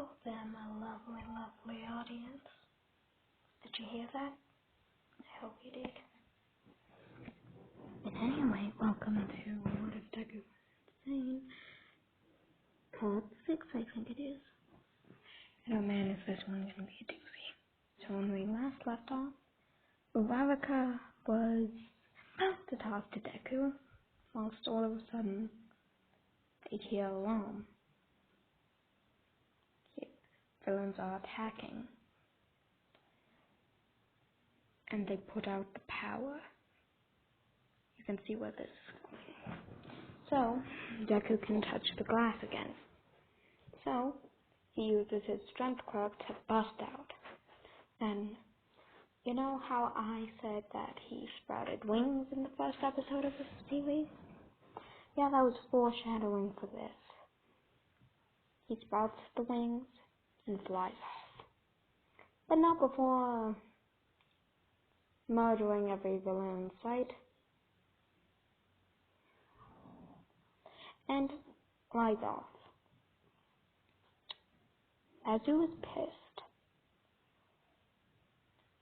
Hello there, my lovely, lovely audience. Did you hear that? I hope you did. And anyway, welcome to What If Deku Insane Part 6, I think it is. And oh man, is this one gonna be a doozy. So when we last left off, Uraraka was about to talk to Deku, whilst all of a sudden, they hear alarm. Villains are attacking. And they put out the power. You can see where this is going. So, Deku can touch the glass again. So, he uses his strength quirk to bust out. And, you know how I said that he sprouted wings in the first episode of this series? Yeah, that was foreshadowing for this. He sprouts the wings and flies off. But not before murdering every villain in sight. And flies off. As he was pissed,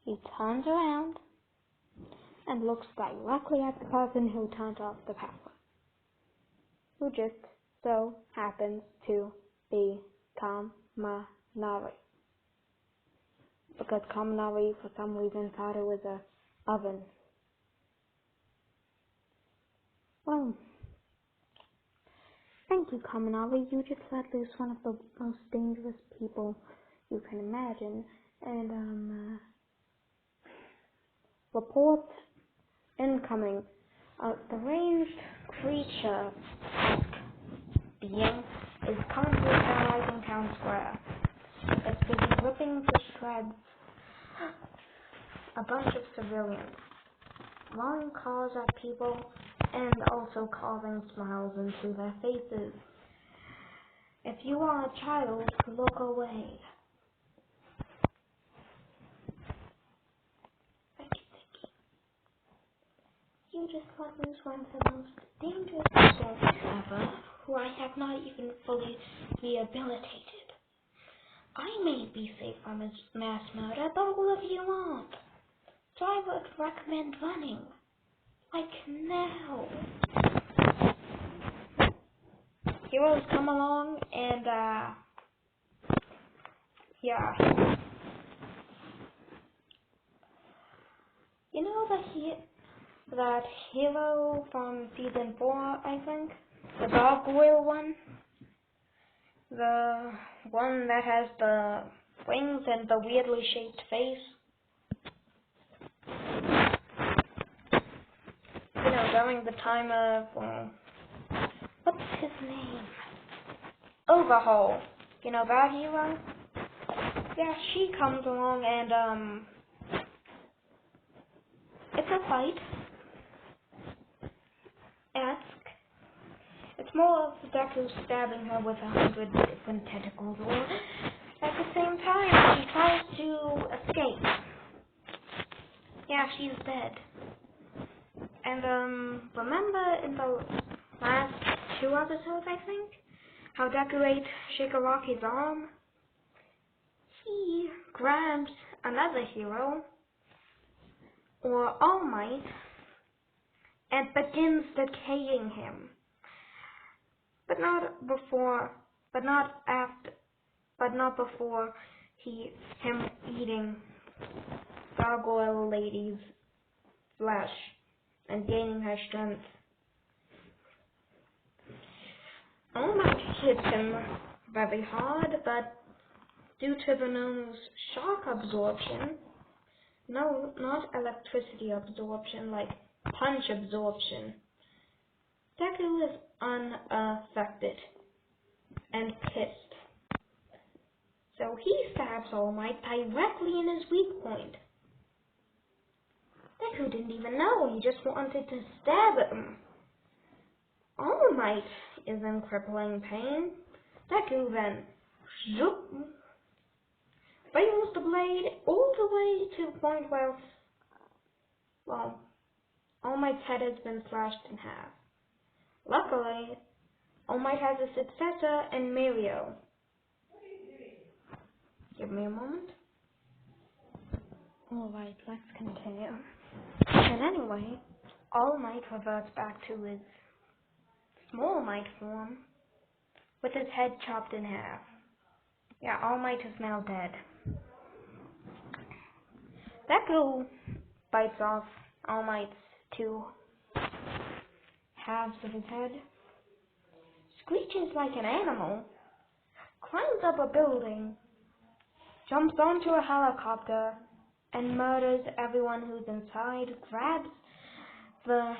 he turns around and looks directly at the person who turned off the power, who just so happens to be Kaminari. Because Kaminari, for some reason, thought it was an oven. Well, thank you, Kaminari. You just let loose one of the most dangerous people you can imagine. And, reports incoming. The ranged creature being is currently terrorizing town square. It's busy ripping to shreds a bunch of civilians, throwing cars at people, and also carving smiles into their faces. If you are a child, look away. You just let loose one of the most dangerous people ever, who I have not even fully rehabilitated. I may be safe from his mass murder, but all of you aren't. So I would recommend running. Like now. Heroes come along and, yeah. You know that hero from season 4, I think? The gargoyle one? The one that has the wings and the weirdly shaped face? You know, during the time of, what's his name? Overhaul. You know that hero? Yeah, she comes along and, it's a fight. It's more of Deku stabbing her with 100 different tentacles, or at the same time, she tries to escape. Yeah, she's dead. And, remember in the last 2 episodes, I think, how Deku ate Shigaraki's arm? He grabs another hero, or All Might, and begins decaying him. But not before him eating Gargoyle Lady's flesh and gaining her strength. All Might hits him very hard, but due to the gnome's shock absorption, no, not electricity absorption, like punch absorption, Deku is unaffected and pissed. So he stabs All Might directly in his weak point. Deku didn't even know, he just wanted to stab him. All Might is in crippling pain. Deku then zoop, brings the blade all the way to the point where, well, All Might's head has been slashed in half. Luckily, All Might has a successor in Mirio. Give me a moment. Alright, let's continue. And anyway, All Might reverts back to his Small Might form with his head chopped in half. Yeah, All Might is now dead. Deku bites off All Might's two halves of his head, screeches like an animal, climbs up a building, jumps onto a helicopter, and murders everyone who's inside, grabs the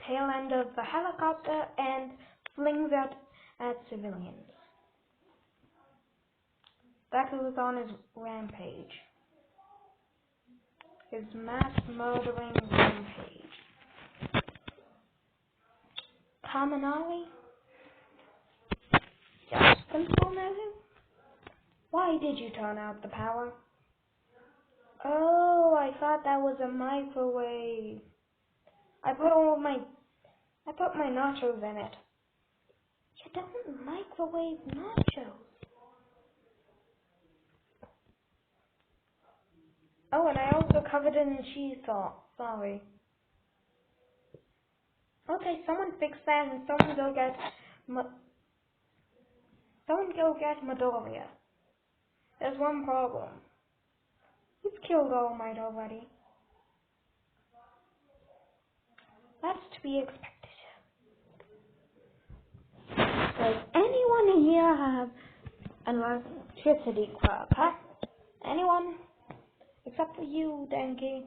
tail end of the helicopter, and flings it at civilians. Deku is on his rampage. His mass murdering rampage. Kaminari? Just control Nezu? Why did you turn out the power? Oh, I thought that was a microwave. I put my nachos in it. You don't microwave nachos. Oh, and I also covered it in cheese sauce. Sorry. Okay, someone fix that and someone go get Midoriya. There's one problem. He's killed All Might already. That's to be expected. Does anyone here have an electricity quirk, huh? Anyone? Except for you, Denki.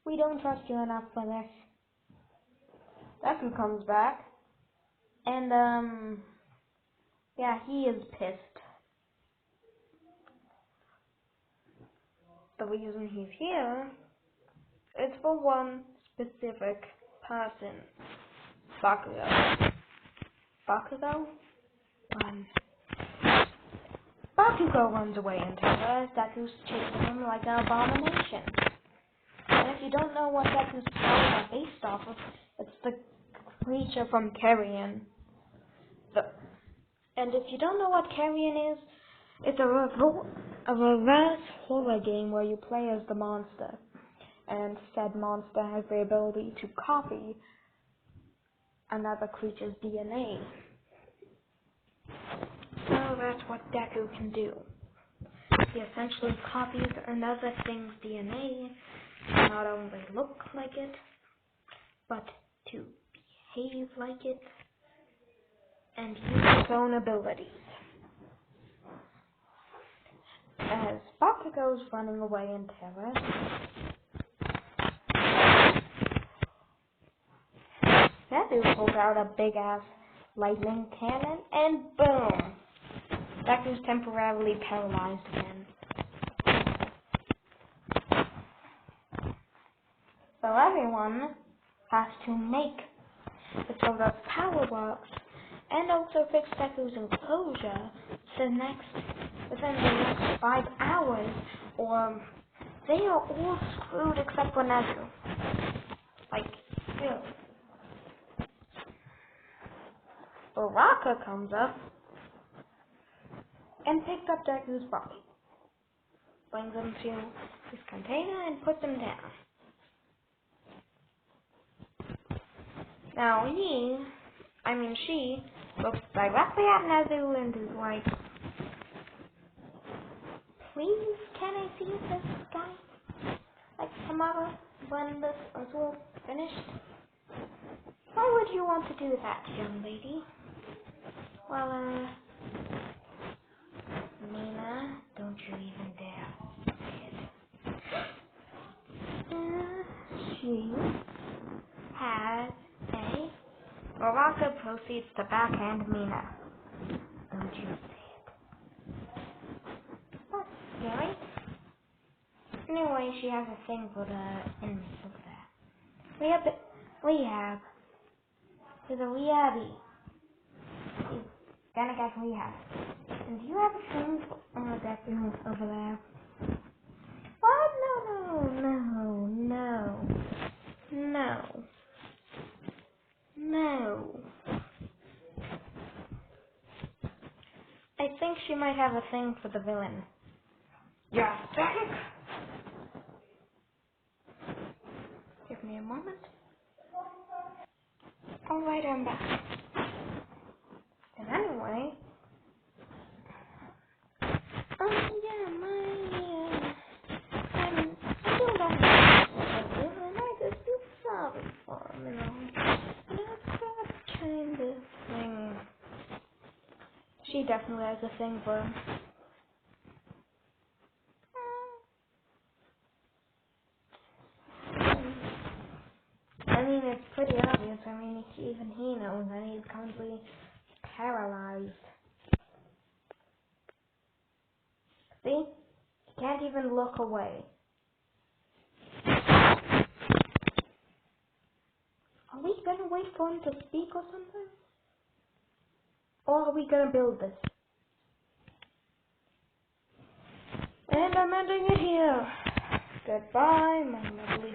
We don't trust you enough for this. Deku comes back. And, yeah, he is pissed. The reason he's here is for one specific person. Bakugo. Bakugo? Bakugo runs away in terror as Deku's chasing him like an abomination. And if you don't know what Deku's powers are based off of, it's the creature from Carrion. And if you don't know what Carrion is, it's a reverse horror game where you play as the monster. And said monster has the ability to copy another creature's DNA. So that's what Deku can do. He essentially copies another thing's DNA to not only look like it, but to behave like it, and use his own abilities. As Bakugo's running away in terror, Deku pulls out a big-ass lightning cannon, and boom! Deku's temporarily paralyzed again. So everyone has to make it so that power works, and also fix Deku's enclosure within the next 5 hours, or they are all screwed except for Nezu. Like, really. Baraka comes up and picks up Deku's body, brings him to his container, and puts him down. Now she looks directly at Nezu and is like, please, can I see this guy? Like tomorrow, when this is all finished? Why would you want to do that, young lady? Well, Mina, don't you even dare say it. She has a... Baraka proceeds to backhand Mina. Don't you say it. That's scary. Anyway, she has a thing for the enemies over there. Rehab. She's a rehabby. She's gonna get rehab. And do you have a thing for that thing over there? Oh, no. I think she might have a thing for the villain. Yeah, think? Give me a moment. Alright, I'm back. And anyway, yeah, I don't know and I just feel sorry for him, That's that kind of thing. She definitely has a thing for him. I mean, it's pretty obvious. I mean, even he knows that he's completely paralyzed. See? He can't even look away. Are we gonna wait for him to speak or something? Or are we gonna build this? And I'm ending it here. Goodbye, my lovely